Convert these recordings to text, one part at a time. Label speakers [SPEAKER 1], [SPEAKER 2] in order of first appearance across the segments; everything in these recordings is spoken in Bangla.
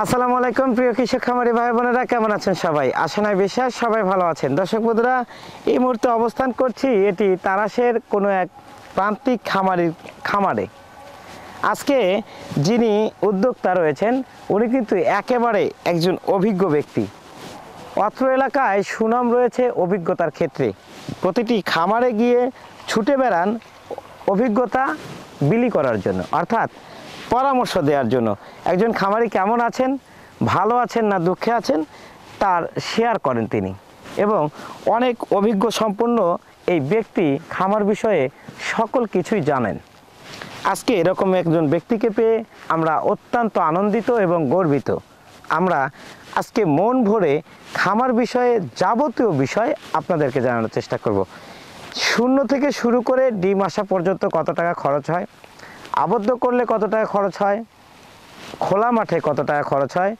[SPEAKER 1] আসসালামু আলাইকুম প্রিয় কৃষক খামারি ভাই বোনেরা, কেমন আছেন সবাই? আশা নয় বিশ্বাস সবাই ভালো আছেন। দর্শক বন্ধুরা, এই মুহূর্তে অবস্থান করছি এটি তারাশের কোনো এক প্রান্তিক খামারে। আজকে যিনি উদ্যোক্তা রয়েছেন উনি কিন্তু একেবারে একজন অভিজ্ঞ ব্যক্তি। অত্র এলাকায় সুনাম রয়েছে অভিজ্ঞতার ক্ষেত্রে। প্রতিটি খামারে গিয়ে ছুটে বেড়ান অভিজ্ঞতা বিলি করার জন্য, অর্থাৎ পরামর্শ দেওয়ার জন্য। একজন খামারি কেমন আছেন, ভালো আছেন না দুঃখে আছেন, তার শেয়ার করেন তিনি। এবং অনেক অভিজ্ঞ সম্পন্ন এই ব্যক্তি খামার বিষয়ে সকল কিছুই জানেন। আজকে এরকম একজন ব্যক্তিকে পেয়ে আমরা অত্যন্ত আনন্দিত এবং গর্বিত। আমরা আজকে মন ভরে খামার বিষয়ে যাবতীয় বিষয় আপনাদেরকে জানানোর চেষ্টা করব। শূন্য থেকে শুরু করে ডিম আসা পর্যন্ত কত টাকা খরচ হয়, আবদ্ধ করলে কত টাকা খরচ হয়, খোলা মাঠে কত টাকা খরচ হয়,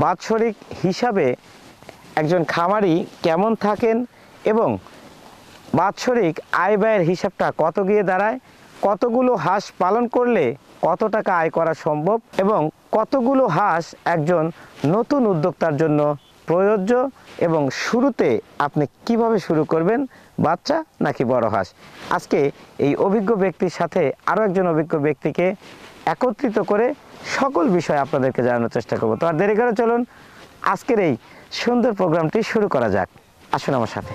[SPEAKER 1] বাৎসরিক হিসাবে একজন খামারি কেমন থাকেন এবং বাৎসরিক আয় ব্যয়ের হিসাবটা কত গিয়ে দাঁড়ায়, কতগুলো হাঁস পালন করলে কত টাকা আয় করা সম্ভব এবং কতগুলো হাঁস একজন নতুন উদ্যোক্তার জন্য প্রযোজ্য, এবং শুরুতে আপনি কিভাবে শুরু করবেন, বাচ্চা নাকি বড় হাঁস। আজকে এই অভিজ্ঞ ব্যক্তির সাথে আরও একজন অভিজ্ঞ ব্যক্তিকে একত্রিত করে সকল বিষয় আপনাদেরকে জানানোর চেষ্টা করব। তো আর দেরি করে চলুন আজকের এই সুন্দর প্রোগ্রামটি শুরু করা যাক। আসুন আমার সাথে।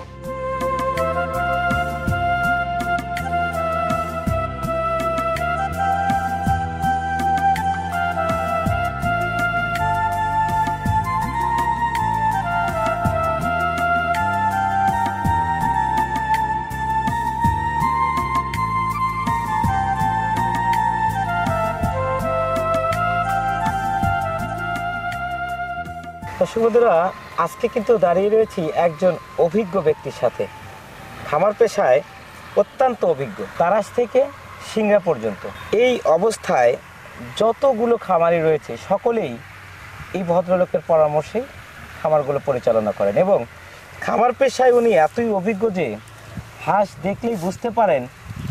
[SPEAKER 1] দর্শক বন্ধুরা, আজকে কিন্তু দাঁড়িয়ে রয়েছি একজন অভিজ্ঞ ব্যক্তির সাথে। খামার পেশায় অত্যন্ত অভিজ্ঞ, তারাশ থেকে সিংড়া পর্যন্ত। এই অবস্থায় যতগুলো খামারি রয়েছে সকলেই এই ভদ্রলোকের পরামর্শে খামারগুলো পরিচালনা করেন, এবং খামার পেশায় উনি এতই অভিজ্ঞ যে হাঁস দেখলেই বুঝতে পারেন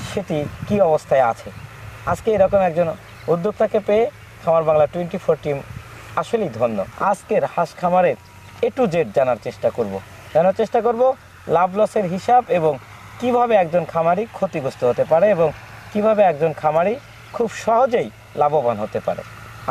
[SPEAKER 1] সেটি কি অবস্থায় আছে। আজকে এরকম একজন উদ্যোক্তাকে পেয়ে খামার বাংলা 24 টিম আসলেই ধন্য। আজকের হাঁস খামারের A to Z জানার চেষ্টা করব লাভ লসের হিসাব, এবং কিভাবে একজন খামারি ক্ষতিগ্রস্ত হতে পারে এবং কিভাবে একজন খামারি খুব সহজেই লাভবান হতে পারে।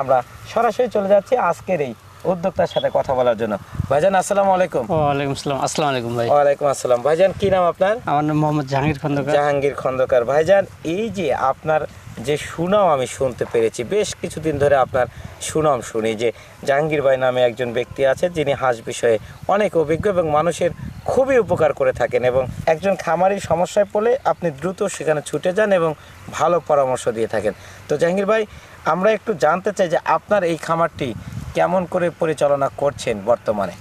[SPEAKER 1] আমরা সরাসরি চলে যাচ্ছি আজকের এই উদ্যোক্তার সাথে কথা বলার জন্য। ভাইজান আসসালামু আলাইকুম।
[SPEAKER 2] ওয়ালাইকুম আসসালাম। আসসালামু আলাইকুম ভাই।
[SPEAKER 1] ওয়ালাইকুম আসসালাম। ভাইজান কি নাম আপনার?
[SPEAKER 2] আমার নাম মোহাম্মদ জাহাঙ্গীর খন্দকার।
[SPEAKER 1] জাহাঙ্গীর খন্দকার। ভাইজান, এই যে আপনার যে সুনাম আমি শুনতে পেরেছি, বেশ কিছুদিন ধরে আপনার সুনাম শুনি যে জাহাঙ্গীর ভাই নামে একজন ব্যক্তি আছে যিনি হাঁস বিষয়ে অনেক অভিজ্ঞ এবং মানুষের খুবই উপকার করে থাকেন, এবং একজন খামারির সমস্যায় পড়লে আপনি দ্রুত সেখানে ছুটে যান এবং ভালো পরামর্শ দিয়ে থাকেন। তো জাহাঙ্গীর ভাই, আমরা একটু জানতে চাই যে আপনার এই খামারটি কেমন করে পরিচালনা করছেন বর্তমানে?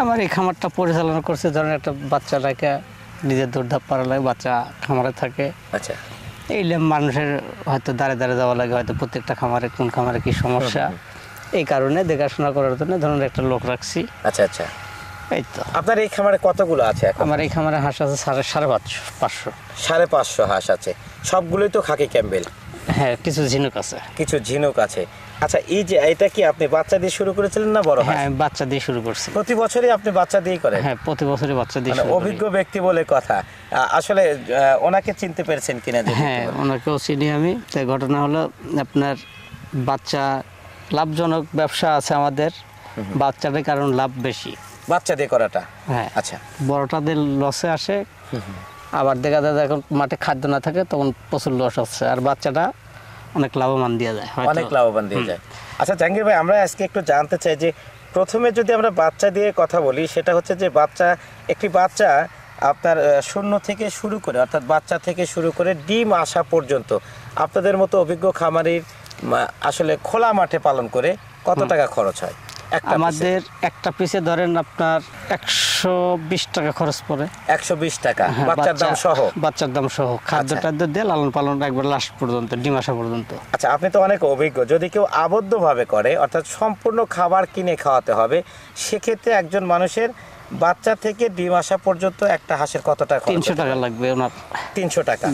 [SPEAKER 2] আমার এই খামারটা পরিচালনা করছে, ধরেন একটা বাচ্চা রেখে নিজের দৌড়ধাপ পারা লাগে, বাচ্চা খামারে থাকে।
[SPEAKER 1] আচ্ছা,
[SPEAKER 2] এই মানুষের হয়তো দাঁড়ে যাওয়া লাগে, হয়তো প্রত্যেকটা খামারে কোন খামারে কি সমস্যা, এই কারণে দেখাশোনা করার জন্য ধরুন একটা লোক রাখছি।
[SPEAKER 1] আচ্ছা আচ্ছা,
[SPEAKER 2] এই তো।
[SPEAKER 1] আপনার এই খামারে কতগুলো আছে?
[SPEAKER 2] আমার এই খামারে হাঁস আছে 550।
[SPEAKER 1] 550 হাঁস আছে। সবগুলোই তো খাকি ক্যাম্বেল?
[SPEAKER 2] হ্যাঁ, কিছু ঝিনুক আছে।
[SPEAKER 1] কিছু ঝিনুক আছে। আচ্ছা, এই যে এটা কি আপনি বাচ্চা দিয়ে শুরু করেছিলেন না বড়?
[SPEAKER 2] হ্যাঁ, আমি বাচ্চা দিয়ে শুরু করছি।
[SPEAKER 1] প্রতি বছরই আপনি বাচ্চা দিয়েই করেন?
[SPEAKER 2] হ্যাঁ, প্রতি বছরই বাচ্চা দিয়ে।
[SPEAKER 1] অভিজ্ঞ ব্যক্তি বলে কথা। আসলে ওনাকে চিনতে পেরেছেন কিনা?
[SPEAKER 2] হ্যাঁ, ওনাকেও চিনি আমি। তাই ঘটনা হলো আপনার বাচ্চা লাভজনক ব্যবসা আছে আমাদের, বাচ্চাদের কারণ লাভ বেশি
[SPEAKER 1] বাচ্চা দিয়ে করাটা।
[SPEAKER 2] হ্যাঁ,
[SPEAKER 1] আচ্ছা।
[SPEAKER 2] বড়টাদের লসে আসে, আবার দেখা যায় এখন মাঠে খাদ্য না থাকে তখন প্রচুর লস হচ্ছে, আর বাচ্চাটা অনেক লাভবান দিয়ে যায়,
[SPEAKER 1] অনেক লাভবান দিয়ে যায়। আচ্ছা জাহাঙ্গীর ভাই, আমরা আজকে একটু জানতে চাই যে প্রথমে যদি আমরা বাচ্চা দিয়ে কথা বলি, সেটা হচ্ছে যে একটি বাচ্চা আপনার শূন্য থেকে শুরু করে, অর্থাৎ বাচ্চা থেকে শুরু করে ডিম আসা পর্যন্ত আপনাদের মতো অভিজ্ঞ খামারির আসলে খোলা মাঠে পালন করে কত টাকা খরচ হয়?
[SPEAKER 2] আমাদের একটা পিসে ধরেন আপনার 120 টাকা খরচ পড়ে।
[SPEAKER 1] 120 টাকা বাচ্চার দাম সহ? বাচ্চার দাম সহ,
[SPEAKER 2] খাদ্য টাদ্য দিয়ে লালন পালন একবার লাস্ট পর্যন্ত, ডিম আসা পর্যন্ত।
[SPEAKER 1] আচ্ছা, আপনি তো অনেক অভিজ্ঞ। যদি কেউ আবদ্ধভাবে করে, অর্থাৎ সম্পূর্ণ খাবার কিনে খাওয়াতে হবে, সেক্ষেত্রে একজন মানুষের বাচ্চা থেকে ডিম আসা পর্যন্ত একটা হাঁসের কত টাকা?
[SPEAKER 2] 300 টাকা লাগবে ওনার।
[SPEAKER 1] 300 টাকা।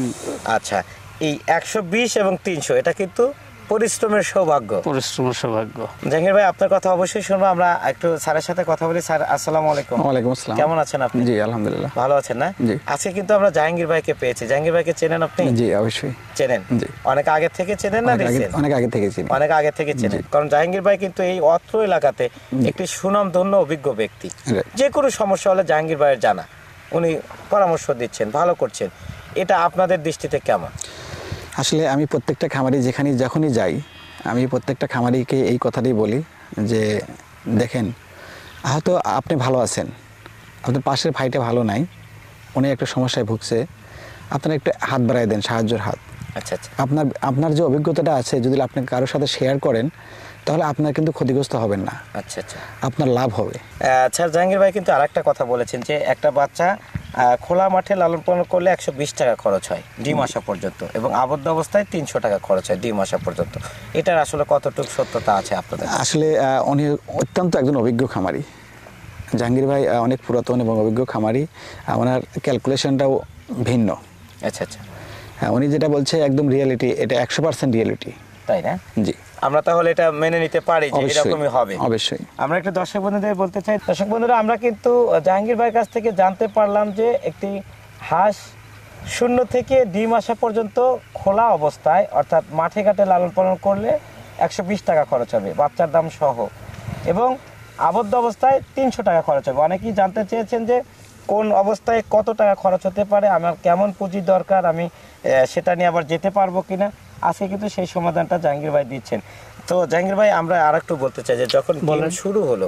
[SPEAKER 1] আচ্ছা, এই 120 এবং 300 এটা কিন্তু পরিশ্রমের সৌভাগ্য।
[SPEAKER 2] পরিশ্রমের সৌভাগ্য।
[SPEAKER 1] জাহাঙ্গীর ভাই আপনার কথা অবশ্যই শুনবো, আমরা একটু স্যারের সাথে কথা বলি। স্যার আসসালামু আলাইকুম।
[SPEAKER 3] ওয়ালাইকুম আসসালাম।
[SPEAKER 1] কেমন আছেন আপনি?
[SPEAKER 3] জি আলহামদুলিল্লাহ।
[SPEAKER 1] ভালো আছেন না?
[SPEAKER 3] জি।
[SPEAKER 1] আজকে কিন্তু আমরা জাহাঙ্গীর ভাইকে পেয়েছি। জাহাঙ্গীর ভাইকে চেনেন আপনি?
[SPEAKER 3] জি অবশ্যই
[SPEAKER 1] চেনেন।
[SPEAKER 3] জি।
[SPEAKER 1] অনেক আগে থেকে চেনেন না দেখছেন?
[SPEAKER 3] অনেক আগে থেকে চিনি।
[SPEAKER 1] অনেক আগে থেকে চেনেন, কারণ জাহাঙ্গীর ভাই কিন্তু এই অত্র এলাকাতে একটি সুনামধন্য অভিজ্ঞ ব্যক্তি।
[SPEAKER 3] Right.
[SPEAKER 1] যে কোনো সমস্যা হলে জাহাঙ্গীর ভাইয়ের জানা, উনি পরামর্শ দিচ্ছেন, ভালো করছেন। এটা আপনাদের দৃষ্টিতে কেমন?
[SPEAKER 3] আসলে আমি প্রত্যেকটা খামারি যখনই যাই, আমি প্রত্যেকটা খামারিকে এই কথাটাই বলি যে দেখেন, হয়তো আপনি ভালো আছেন, আপনার পাশের ভাইটা ভালো নাই, উনি একটা সমস্যায় ভুগছে, আপনারা একটু হাত বাড়াই দেন, সাহায্যের হাত।
[SPEAKER 1] আচ্ছা আচ্ছা।
[SPEAKER 3] আপনার যে অভিজ্ঞতাটা আছে, যদি আপনি কারোর সাথে শেয়ার করেন, তাহলে আপনার কিন্তু ক্ষতিগ্রস্ত হবেন না,
[SPEAKER 1] আচ্ছা আচ্ছা,
[SPEAKER 3] আপনার লাভ হবে।
[SPEAKER 1] আচ্ছা জাহাঙ্গীর ভাই কিন্তু আরেকটা কথা বলেছেন যে একটা বাচ্চা খোলা মাঠে লালন পালন করলে 120 টাকা খরচ হয় ডিম আসা পর্যন্ত, এবং আবদ্ধ অবস্থায় 300 টাকা খরচ হয় ডিম আসা পর্যন্ত। এটার আসলে কতটুকু সত্যতা আছে আপনাদের?
[SPEAKER 3] আসলে উনি অত্যন্ত একজন অভিজ্ঞ খামারি। জাহাঙ্গীর ভাই অনেক পুরাতন এবং অভিজ্ঞ খামারি, ওনার ক্যালকুলেশনটাও ভিন্ন।
[SPEAKER 1] আচ্ছা আচ্ছা।
[SPEAKER 3] হ্যাঁ, উনি যেটা বলছে একদম রিয়েলিটি, এটা 100% রিয়েলিটি।
[SPEAKER 1] তাই না?
[SPEAKER 3] জি
[SPEAKER 1] আমরা তাহলে এটা মেনে নিতে পারি যে এরকমই হবে।
[SPEAKER 3] অবশ্যই।
[SPEAKER 1] আমরা একটা দর্শক বন্ধুদের বলতে চাই, দর্শক বন্ধুরা আমরা কিন্তু জাহাঙ্গীর ভাইয়ের কাছ থেকে জানতে পারলাম যে একটি হাঁস শূন্য থেকে ডিম আসা পর্যন্ত খোলা অবস্থায়, অর্থাৎ মাঠে ঘাটে লালন পালন করলে 120 টাকা খরচ হবে বাচ্চার দাম সহ, এবং আবদ্ধ অবস্থায় 300 টাকা খরচ হবে। অনেকেই জানতে চেয়েছেন যে কোন অবস্থায় কত টাকা খরচ হতে পারে, আমার কেমন পুঁজি দরকার, আমি সেটা নিয়ে আবার যেতে পারবো কিনা। আজকে কিন্তু সেই সমাধানটা জাহাঙ্গীর ভাই দিচ্ছেন। তো জাহাঙ্গীর ভাই আমরা আর একটু বলতে চাই যে যখন ডিম শুরু হলো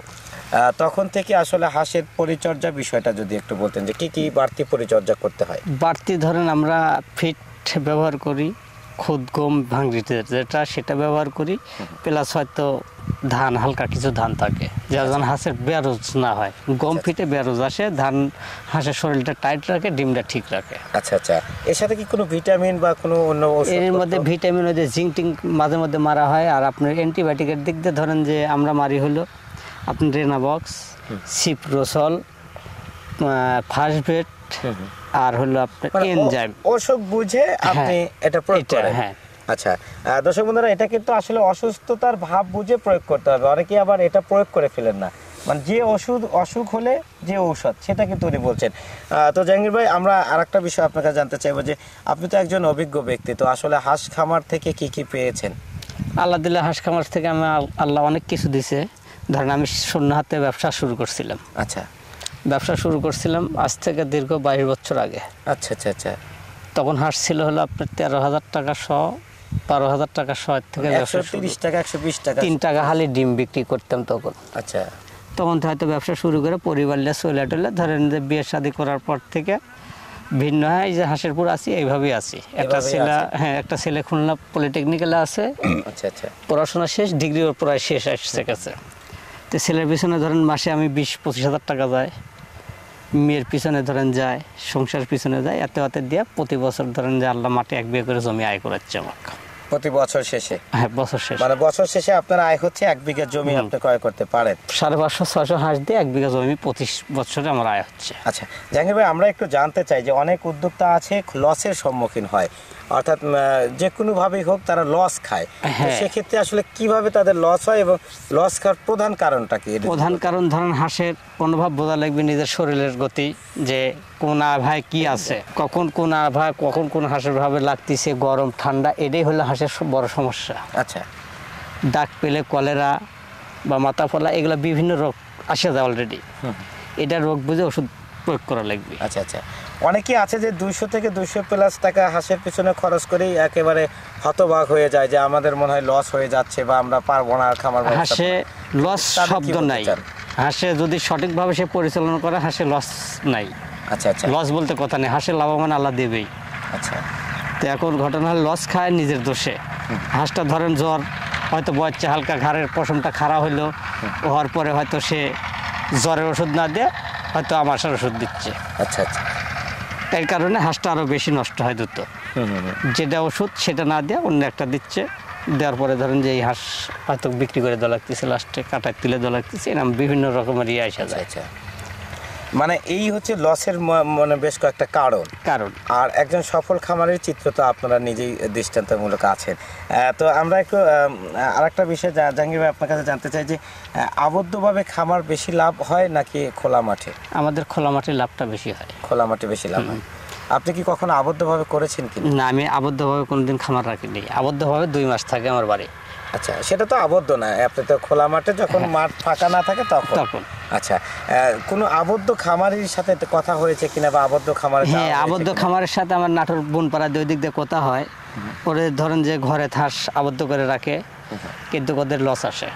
[SPEAKER 1] তখন থেকে আসলে হাঁসের পরিচর্যা বিষয়টা যদি একটু বলতেন, যে কি কি বাড়তি পরিচর্যা করতে হয়?
[SPEAKER 2] বাড়তি ধরেন আমরা ফিট ব্যবহার করি, খুদ গম ভাঙড়িতে যেটা সেটা ব্যবহার করি, প্লাস হয়তো ধান, হালকা কিছু ধান থাকে যেন হাঁসের বেরোজ না হয়। গম ফিটে বেরোজ আসে, ধান হাঁসের শরীরটা টাইট রাখে, ডিমটা ঠিক রাখে।
[SPEAKER 1] আচ্ছা আচ্ছা। এর সাথে কি কোনো ভিটামিন বা কোনো অন্য
[SPEAKER 2] এর মধ্যে ভিটামিন ওই যে জিঙ্ক টিঙ্ক মাঝে মধ্যে মারা হয়। আর আপনার অ্যান্টিবায়োটিকের দিক দিয়ে ধরেন যে আমরা মারি হলো আপনি রেনাবক্স, সিপ্রোসল, ফাস্টভেট, আর হলো আপনার এনজাইম,
[SPEAKER 1] অসুখ বুঝে আপনি এটা প্রয়োগ করেন।
[SPEAKER 2] হ্যাঁ।
[SPEAKER 1] আচ্ছা দর্শক বন্ধুরা, এটা কিন্তু আসলে অসুস্থতার ভাব বুঝে প্রয়োগ করতে হবে। অনেকে আবার এটা প্রয়োগ করে ফেলেন না, মানে যে অসুখ হলে যে ঔষধ, সেটা কিন্তু উনি বলছেন। তো জাহাঙ্গীর ভাই আমরা আরেকটা বিষয় আপনার কাছে জানতে চাইবো যে আপনি তো একজন অভিজ্ঞ ব্যক্তি, তো আসলে হাঁস খামার থেকে কি কি পেয়েছেন?
[SPEAKER 2] আল্লাহ দিলে হাঁস খামার থেকে আমি আল্লাহ অনেক কিছু দিছে। ধরেন আমি শূন্য হাতে ব্যবসা শুরু করছিলাম।
[SPEAKER 1] আচ্ছা।
[SPEAKER 2] ব্যবসা শুরু করছিলাম আজ থেকে দীর্ঘ 22 বছর আগে।
[SPEAKER 1] আচ্ছা আচ্ছা আচ্ছা।
[SPEAKER 2] তখন হাঁস ছিল হলো আপনার 13,000 টাকা সহ, 12,000 টাকা সহ থেকে ব্যবসা
[SPEAKER 1] 130 টাকা 120 টাকা
[SPEAKER 2] 3 টাকা হালি ডিম বিক্রি করতাম তখন।
[SPEAKER 1] আচ্ছা।
[SPEAKER 2] তখন হয়তো ব্যবসা শুরু করে পরিবার নিয়ে চলে টলে, ধরেন যে বিয়ে শাদী করার পর থেকে ভিন্ন হয়। এই যে হাঁসেরপুর আছি, এইভাবেই আছি। একটা ছেলে, হ্যাঁ একটা ছেলে খুলনা পলিটেকনিক্যালে আছে।
[SPEAKER 1] আচ্ছা আচ্ছা।
[SPEAKER 2] পড়াশোনা শেষ, ডিগ্রিও প্রায় শেষ আসছে গেছে। তো ছেলের পিছনে ধরেন মাসে আমি 20-25 হাজার টাকা যায়, মেয়ের পিছনে ধরেন যায়, সংসার পিছনে যায়, এত হাতে দিয়ে প্রতি বছর ধরেন যে আল্লাহ মাঠে 1 বিঘা করে জমি আয় করাচ্ছে আমাকে
[SPEAKER 1] প্রতি বছর শেষে।
[SPEAKER 2] হ্যাঁ বছর শেষে,
[SPEAKER 1] মানে বছর শেষে আপনার আয় হচ্ছে 1 বিঘা জমি আপনি ক্রয় করতে পারেন।
[SPEAKER 2] 550-600 হাঁস দিয়ে 1 বিঘা জমি 25 বছরে আমার আয় হচ্ছে।
[SPEAKER 1] আচ্ছা জাহাঙ্গীর ভাই, আমরা একটু জানতে চাই যে অনেক উদ্যোক্তা আছে লসের সম্মুখীন হয়, অর্থাৎ যে কোনোভাবেই হোক তারা লস খায়। তো সেক্ষেত্রে আসলে কিভাবে তাদের লস হয় এবং লস খাওয়ার প্রধান কারণটা কি?
[SPEAKER 2] প্রধান কারণ ধরেন হাঁসের অনুভব বোঝা লাগবে নিজের শরীরের গতি, যে কোন আবহাওয়ায় কি আছে, কখন কোন আবহাওয়া, কখন কোন হাঁসের ভাবে লাগতেছে, গরম ঠান্ডা, এটাই হলো হাঁসের বড় সমস্যা।
[SPEAKER 1] আচ্ছা।
[SPEAKER 2] ডাক পেলে কলেরা বা মাথা ফলা, এগুলো বিভিন্ন রোগ আসে যায় অলরেডি। এটা রোগ বুঝে ওষুধ প্রয়োগ করা লাগবে।
[SPEAKER 1] আচ্ছা আচ্ছা। অনেকে আছে যে 200 থেকে 200+ টাকা হাঁসের পিছনে খরচ করেই একেবারে হতবাক হয়ে যায় যে আমাদের মনে হয় লস হয়ে যাচ্ছে বা আমরা পারবো না খামার।
[SPEAKER 2] হাঁসে লস শব্দ নাই, হাঁসে যদি সঠিকভাবে সে পরিচালনা করে হাঁসে লস নাই।
[SPEAKER 1] আচ্ছা আচ্ছা।
[SPEAKER 2] লস বলতে কথা নেই, হাঁসের লাভবান আল্লাহ দেবেই।
[SPEAKER 1] আচ্ছা।
[SPEAKER 2] তো এখন ঘটনা হলো লস খায় নিজের দোষে। হাঁসটা ধরেন জ্বর হয়তো বয়সে হালকা, ঘাড়ের পশমটা খারাপ হইলো, হওয়ার পরে হয়তো সে জ্বরের ওষুধ না দিয়ে হয়তো আমাশার ওষুধ দিচ্ছে।
[SPEAKER 1] আচ্ছা আচ্ছা।
[SPEAKER 2] এর কারণে হাঁসটা আরও বেশি নষ্ট হয় দ্রুত। যেটা ওষুধ সেটা না দিয়ে অন্য একটা দিচ্ছে, দেওয়ার পরে ধরেন যে এই হাঁস হয়তো বিক্রি করে দেওয়া লাগতেছে, লাস্টে কাটায় তুলে দেওয়া লাগতেছে, এরকম বিভিন্ন রকমের ইয়ে আসা যায়।
[SPEAKER 1] আচ্ছা। মানে এই হচ্ছে লসের মানে বেশ কয়েকটা কারণ।
[SPEAKER 2] কারণ
[SPEAKER 1] আর একজন সফল খামারের চিত্র তো আপনারা নিজেই দৃষ্টান্তমূলক আছেন। তো আমরা একটু আরেকটা বিষয় জাহাঙ্গীর ভাই আপনার কাছে জানতে চাই যে আবদ্ধভাবে খামার বেশি লাভ হয় নাকি খোলা মাঠে?
[SPEAKER 2] আমাদের খোলা মাঠে লাভটা বেশি হয়।
[SPEAKER 1] খোলা মাঠে বেশি লাভ হয়। আপনি কি কখনো আবদ্ধভাবে করেছেন কি?
[SPEAKER 2] না, আমি আবদ্ধভাবে কোনোদিন খামার রাখিনি। আবদ্ধভাবে 2 মাস থাকে আমার বাড়ি।
[SPEAKER 1] আচ্ছা, সেটা তো আবদ্ধ না, আপনি তো খোলা মাঠে যখন মাঠ ফাঁকা না থাকে তখন। আচ্ছা, কোনো আবদ্ধ খামারের সাথে কথা হয়েছে কিনা বা আবদ্ধ খামারে?
[SPEAKER 2] হ্যাঁ, আবদ্ধ খামারের সাথে আমার নাটোর বনপাড়া দুই দিক দিয়ে কথা হয়। ওরে ধরেন যে ঘরে হাঁস আবদ্ধ করে রাখে, কিন্তু ওদের লস আসে।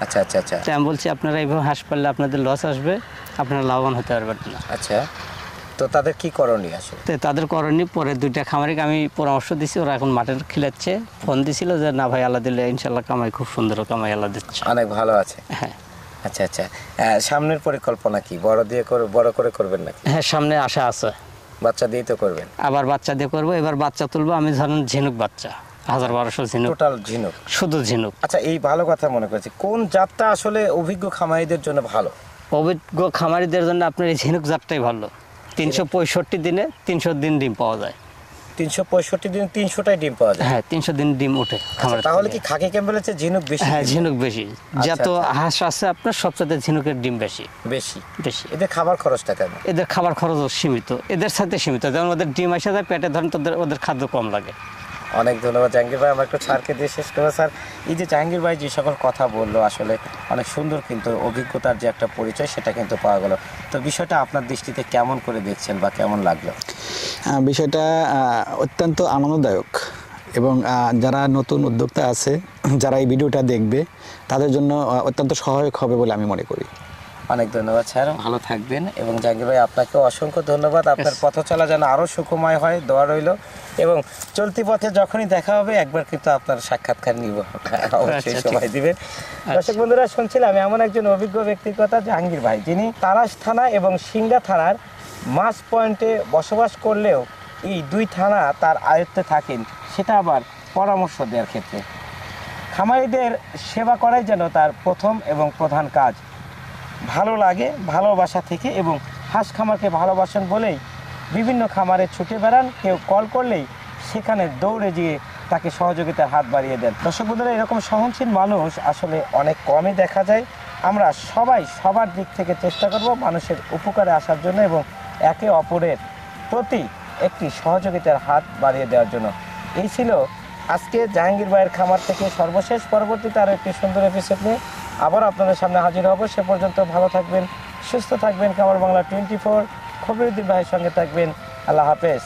[SPEAKER 1] আচ্ছা আচ্ছা আচ্ছা।
[SPEAKER 2] তো আমি বলছি আপনারা এইভাবে হাঁস পারলে আপনাদের লস আসবে, আপনারা লাভবান হতে পারবেন না।
[SPEAKER 1] আচ্ছা, তো তাদের কি করণীয় আসলে?
[SPEAKER 2] তো তাদের করণীয় পরে 2টা খামারিকে আমি পরামর্শ দিছি, ওরা এখন মাঠের খিলাচ্ছে। ফোন দিছিল যে না ভাই, আল্লাহ দিলে ইনশাল্লাহ কামাই খুব সুন্দর কামাই আল্লাহ দিচ্ছে।
[SPEAKER 1] অনেক ভালো আছে।
[SPEAKER 2] হ্যাঁ।
[SPEAKER 1] আচ্ছা আচ্ছা, সামনের পরিকল্পনা কি? বড় করে করবেন নাকি?
[SPEAKER 2] হ্যাঁ, সামনে আশা আছে।
[SPEAKER 1] বাচ্চা দিয়ে তো করবেন?
[SPEAKER 2] আবার বাচ্চা দিয়ে করবো। এবার বাচ্চা তুলবো আমি, ধরেন ঝিনুক বাচ্চা 1000-1200 ঝিনুক,
[SPEAKER 1] টোটাল ঝিনুক?
[SPEAKER 2] শুধু ঝিনুক।
[SPEAKER 1] আচ্ছা, এই ভালো কথা মনে করেছি। কোন জাতটা আসলে অভিজ্ঞ খামারিদের জন্য ভালো?
[SPEAKER 2] অভিজ্ঞ খামারিদের জন্য আপনার এই ঝিনুক জাতটাই ভালো। 365 দিনে 300 দিন ডিম পাওয়া যায়।
[SPEAKER 1] 365 দিনে 300টাই ডিম পাওয়া যায়?
[SPEAKER 2] হ্যাঁ, 300 দিন ডিম ওঠে খামারে।
[SPEAKER 1] তাহলে কি খাকি ক্যাম্পবেলের চেয়ে ঝিনুক বেশি?
[SPEAKER 2] হ্যাঁ, ঝিনুক বেশি। যত
[SPEAKER 1] আচ্ছা।
[SPEAKER 2] হাঁস আছে আপনার সবচেয়ে ঝিনুকের ডিম বেশি।
[SPEAKER 1] বেশি। এদের খাবার খরচটা কেমন?
[SPEAKER 2] এদের খাবার খরচও সীমিত, এদের সাথে সীমিত। যেমন ওদের ডিম আসে যায় পেটে, ধরেন ওদের খাদ্য কম লাগে।
[SPEAKER 1] অনেক ধন্যবাদ জাহাঙ্গীর ভাই। আমরা একটু স্যারকে দিয়ে শেষ করবো। স্যার, এই যে জাহাঙ্গীর ভাই যে সকল কথা বললো, আসলে অনেক সুন্দর, কিন্তু অভিজ্ঞতার যে একটা পরিচয় সেটা কিন্তু পাওয়া গেল। তো বিষয়টা আপনার দৃষ্টিতে কেমন করে দেখছেন বা কেমন লাগলো?
[SPEAKER 3] বিষয়টা অত্যন্ত আনন্দদায়ক, এবং যারা নতুন উদ্যোক্তা আছে, যারা এই ভিডিওটা দেখবে, তাদের জন্য অত্যন্ত সহায়ক হবে বলে আমি মনে করি।
[SPEAKER 1] অনেক ধন্যবাদ স্যার, ভালো থাকবেন। এবং জাহাঙ্গীর ভাই, আপনাকেও অসংখ্য ধন্যবাদ। আপনার পথ চলা যেন আরও সুখময় হয়, দোয়া রইল। এবং চলতি পথে যখনই দেখা হবে একবার কিন্তু আপনার সাক্ষাৎকার নিব, অবশ্যই সময় দিবেন। দর্শক বন্ধুরা, শুনছিলাম এমন একজন অভিজ্ঞ ব্যক্তির কথা, জাহাঙ্গীর ভাই, যিনি তারাস থানা এবং সিংড়া থানার মাছ পয়েন্টে বসবাস করলেও এই 2 থানা তার আয়ত্তে থাকেন, সেটা আবার পরামর্শ দেওয়ার ক্ষেত্রে। খামারিদের সেবা করাই যেন তার প্রথম এবং প্রধান কাজ। ভালো লাগে, ভালোবাসা থেকে, এবং হাঁস খামারকে ভালোবাসেন বলেই বিভিন্ন খামারে ছুটে বেড়ান। কেউ কল করলেই সেখানে দৌড়ে গিয়ে তাকে সহযোগিতার হাত বাড়িয়ে দেন। দর্শক বন্ধুরা, এরকম সহনশীল মানুষ আসলে অনেক কমই দেখা যায়। আমরা সবাই সবার দিক থেকে চেষ্টা করব মানুষের উপকারে আসার জন্য এবং একে অপরের প্রতি একটি সহযোগিতার হাত বাড়িয়ে দেওয়ার জন্য। এই ছিল আজকে জাহাঙ্গীর ভাইয়ের খামার থেকে সর্বশেষ। পরবর্তীতে আরও একটি সুন্দর এপিসোড নিয়ে আবার আপনাদের সামনে হাজির হব। সে পর্যন্ত ভালো থাকবেন, সুস্থ থাকবেন। খামার বাংলা 24 খবরুদ্দিন ভাইয়ের সঙ্গে থাকবেন। আল্লাহ হাফেজ।